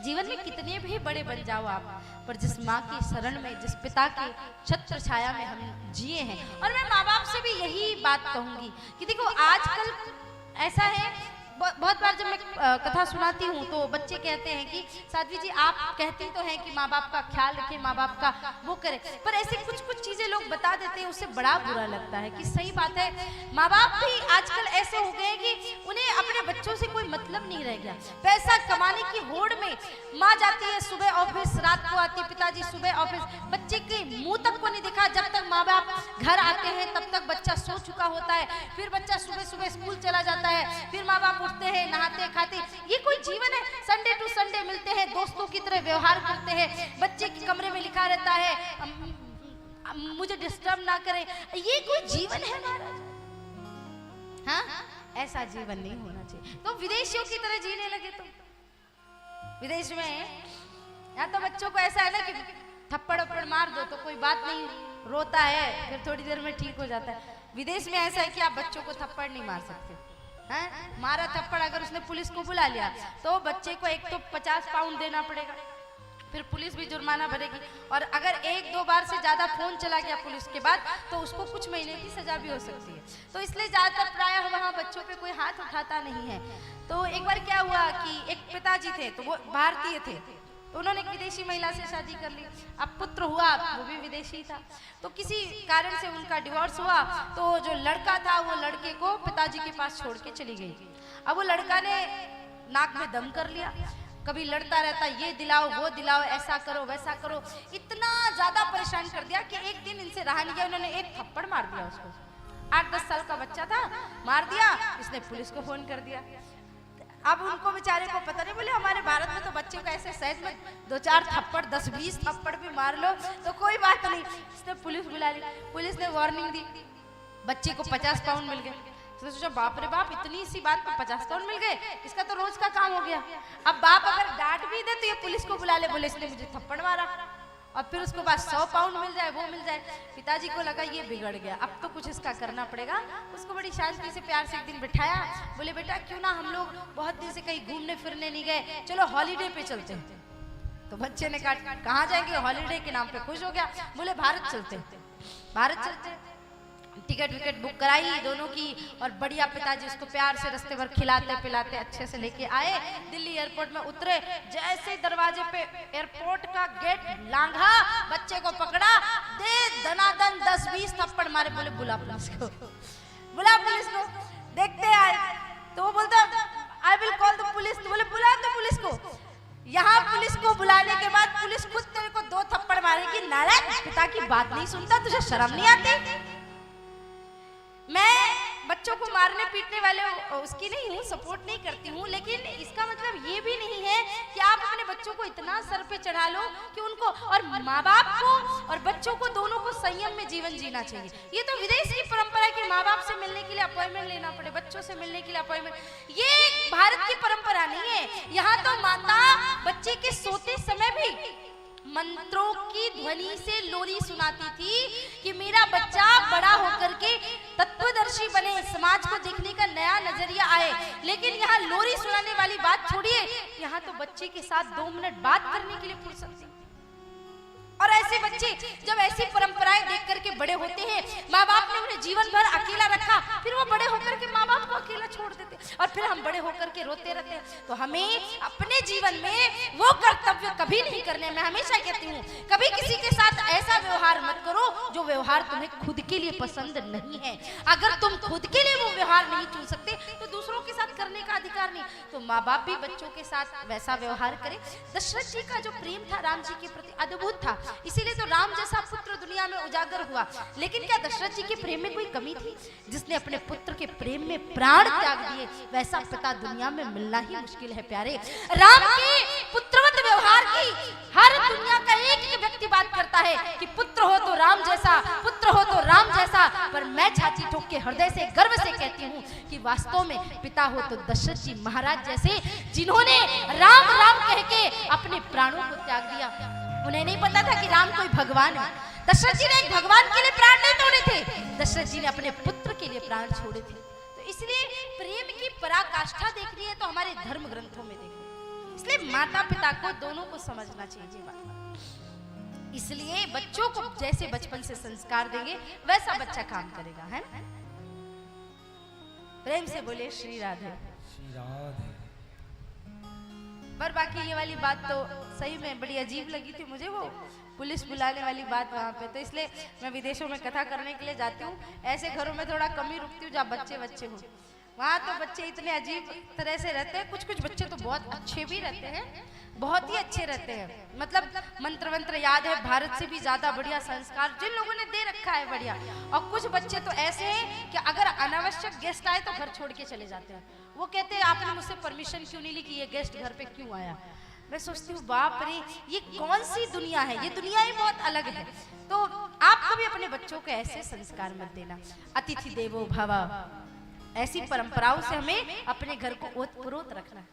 जीवन में कितने भी बड़े बन जाओ आप, पर जिस माँ की शरण में, जिस पिता के छत्र छाया में हम जिए हैं। और मैं माँ बाप से भी यही बात कहूंगी कि देखो आजकल ऐसा है, बहुत बार जब मैं कथा सुनाती हूँ तो बच्चे कहते हैं कि साध्वी जी आप कहती तो हैं कि माँ बाप का ख्याल रखें, माँ बाप का वो करें, पर ऐसे कुछ कुछ चीजें लोग बता देते हैं, उससे बड़ा बुरा लगता है कि सही बात है, माँ बाप भी आजकल ऐसे हो गए कि उन्हें अपने बच्चों से कोई मतलब नहीं रह गया। पैसा कमाने की होड़ में माँ जाती है सुबह ऑफिस, रात को आती पिताजी सुबह ऑफिस, बच्चे के मुंह तक को नहीं दिखा। जब तक माँ बाप घर आते हैं तब तक बच्चा सो चुका होता है, फिर बच्चा सुबह सुबह स्कूल चला जाता है, फिर माँ बाप उठते हैं, नहाते खाते, ये कोई जीवन है? संडे टू संडे मिलते हैं, दोस्तों की तरह व्यवहार करते हैं, बच्चे के कमरे में लिखा रहता है मुझे डिस्टर्ब ना करें, ये कोई जीवन है महाराज? हाँ, ऐसा जीवन नहीं होना चाहिए। तो विदेशियों की तरह जीने लगे तुम। विदेश में यहाँ तो बच्चों को ऐसा है ना कि थप्पड़ वप्पड़ मार दो तो कोई बात नहीं, रोता है फिर थोड़ी देर में ठीक हो जाता है। विदेश में ऐसा है कि आप बच्चों को थप्पड़ नहीं मार सकते हैं? मारा थप्पड़ अगर उसने पुलिस को बुला लिया तो बच्चे को एक तो 50 पाउंड देना पड़ेगा, फिर पुलिस भी जुर्माना भरेगी, और अगर एक दो बार से ज्यादा फोन चला गया पुलिस के बाद तो उसको कुछ महीने की सजा भी हो सकती है। तो इसलिए ज्यादातर प्राय वहाँ बच्चों पे कोई हाथ उठाता नहीं है। तो एक बार क्या हुआ कि एक पिताजी थे, तो वो भारतीय थे, तो उन्होंने एक विदेशी महिला से शादी कर ली। अब पुत्र हुआ, वो भी विदेशी था, तो किसी कारण से उनका डिवोर्स हुआ। तो जो लड़का था वो लड़के को पिताजी के पास छोड़ के चली गई। अब वो लड़का ने नाक में दम कर लिया, कभी लड़ता रहता, ये दिलाओ वो दिलाओ, ऐसा करो वैसा करो, इतना ज्यादा परेशान कर दिया कि एक दिन इनसे रहा नहीं गया, उन्होंने एक थप्पड़ मार दिया उसको। 8-10 साल का बच्चा था, मार दिया। इसने पुलिस को फोन कर दिया। अब उनको बेचारे को पता नहीं, बोले हमारे भारत में तो बच्चों को ऐसे सहज में 2-4 थप्पड़ 10-20 थप्पड़ भी मार लो तो कोई बात नहीं। इसने पुलिस बुला ली, पुलिस ने वार्निंग दी, बच्चे को 50 पाउंड मिल गए। तो सोचा बाप रे बाप, इतनी सी बात पर 50 पाउंड मिल गए, इसका तो रोज का काम हो गया। अब बाप अगर डांट भी दे तो ये पुलिस को बुला ले, बोले इसने मुझे थप्पड़ मारा, और फिर उसके बाद 100 पाउंड मिल जाए, वो मिल जाए। पिताजी को लगा ये बिगड़ गया, अब तो कुछ इसका करना पड़ेगा। उसको बड़ी शांति से प्यार से एक दिन बिठाया, बोले बेटा क्यों ना हम लोग बहुत दिन से कहीं घूमने फिरने नहीं गए, चलो हॉलीडे पे चलते हैं। तो बच्चे ने कहा कहाँ जाएंगे, हॉलीडे के नाम पे खुश हो गया, बोले भारत चलते हैं। भारत चलते, टिकट विकेट बुक कराई दोनों की, और बढ़िया पिताजी उसको प्यार से रास्ते भर खिलाते पिलाते अच्छे से लेके आए। दिल्ली एयरपोर्ट में उतरे, जैसे दरवाजे पे एयरपोर्ट का गेट लांघा, बच्चे को पकड़ा, दे दनादन 10-20 थप्पड़ मारे। बोले बुला पुलिस को, बुला पुलिस को, देखते आए। तो वो बोलता I will call the police. तो बोले बुला तो पुलिस को। यहाँ पुलिस को बुलाने के बाद पुलिस खुद तेरे को 2 थप्पड़ मारेगी, नारायण पिता की बात नहीं सुनता, तुझे शर्म नहीं आती? मैं बच्चों को मारने पीटने वाले उसकी नहीं हूँ, सपोर्ट नहीं करती हूँ, लेकिन इसका मतलब ये भी नहीं है कि आप अपने बच्चों को इतना सर पे चढ़ा लो कि उनको, और माँ बाप को और बच्चों को दोनों को संयम में जीवन जीना चाहिए। ये तो विदेश की परंपरा है कि माँ बाप से मिलने के लिए अपॉइंटमेंट लेना पड़े, बच्चों से मिलने के लिए अपॉइंटमेंट, ये भारत की परंपरा नहीं है। यहाँ तो माता बच्चे के सोते समय भी मंत्रों की ध्वनि से लोरी सुनाती थी कि मेरा बच्चा बड़ा होकर के तत्वदर्शी बने, समाज को देखने का नया नजरिया आए। लेकिन यहाँ लोरी सुनाने वाली बात छोड़िए, यहाँ तो बच्चे के साथ 2 मिनट बात करने के लिए फुर्सत नहीं। और ऐसे बच्चे जब ऐसी परंपराएं देख करके बड़े होते हैं, माँ बाप ने उन्हें जीवन भर अकेला रखा, फिर वो बड़े होकर के माँ बाप को अकेला छोड़ देते, और फिर हम बड़े होकर के रोते रहते हैं। तो हमें अपने जीवन में वो कर्तव्य कभी नहीं करने। मैं हमेशा कहती हूँ, कभी किसी के साथ ऐसा व्यवहार मत करो जो व्यवहार तुम्हें खुद के लिए पसंद नहीं है। अगर तुम खुद के लिए वो व्यवहार नहीं चुन सकते तो दूसरों के साथ करने का अधिकार नहीं। तो माँ बाप भी बच्चों के साथ वैसा व्यवहार करें। दशरथ जी का जो प्रेम था राम जी के प्रति अद्भुत था, इसीलिए तो राम जैसा पुत्र दुनिया में उजागर हुआ। लेकिन क्या दशरथ जी के प्रेम में कोई कमी थी? जिसने अपने पुत्र के प्रेम में प्राण त्याग दिए, वैसा पिता दुनिया में मिलना ही मुश्किल है प्यारे। राम के पुत्रवत व्यवहार की हर दुनिया का एक व्यक्ति बात करता है कि पुत्र हो तो राम जैसा, पुत्र हो तो राम जैसा, पर मैं छाती ठोक के हृदय से गर्व से कहती हूँ कि वास्तव में पिता हो तो दशरथ जी महाराज जैसे, जिन्होंने राम राम कह के अपने प्राणों को त्याग दिया। उन्हें नहीं पता था कि राम कोई भगवान है। दशरथ जी ने एक भगवान के लिए प्राण नहीं तोड़े थे, दशरथ जी ने अपने पुत्र के लिए प्राण छोड़े थे। तो इसलिए प्रेम की पराकाष्ठा देखनी है तो हमारे धर्म ग्रंथों में देखो। इसलिए माता पिता को दोनों को समझना चाहिए ये बात। इसलिए बच्चों को जैसे बचपन से संस्कार देंगे वैसा बच्चा काम करेगा, है ना? प्रेम से बोले श्री राधे। श्री राधे। पर बाकी ये वाली बात तो सही में बड़ी अजीब लगी थी मुझे, वो पुलिस बुलाने वाली बात वहाँ पे। तो इसलिए मैं विदेशों में कथा करने के लिए जाती हूँ, ऐसे घरों में थोड़ा कम ही रुकती हूँ जहाँ बच्चे बच्चे हो। वहाँ तो बच्चे इतने अजीब तरह से रहते हैं, कुछ कुछ बच्चे तो बहुत अच्छे भी रहते हैं, बहुत ही अच्छे रहते हैं, मतलब मंत्र वंत्र याद है, भारत से भी ज्यादा बढ़िया संस्कार जिन लोगों ने दे रखा है बढ़िया। और कुछ बच्चे तो ऐसे हैं कि अगर अनावश्यक गेस्ट आए तो घर छोड़ के चले जाते हैं। वो कहते हैं आपने मुझसे परमिशन क्यों नहीं ली कि ये गेस्ट घर पे क्यों आया। मैं सोचती हूँ बाप रे, ये कौन सी दुनिया है, ये दुनिया ही बहुत अलग है। तो आप कभी अपने बच्चों को ऐसे संस्कार मत देना। अतिथि देवो भव, ऐसी परंपराओं से हमें अपने घर को ओतप्रोत रखना है।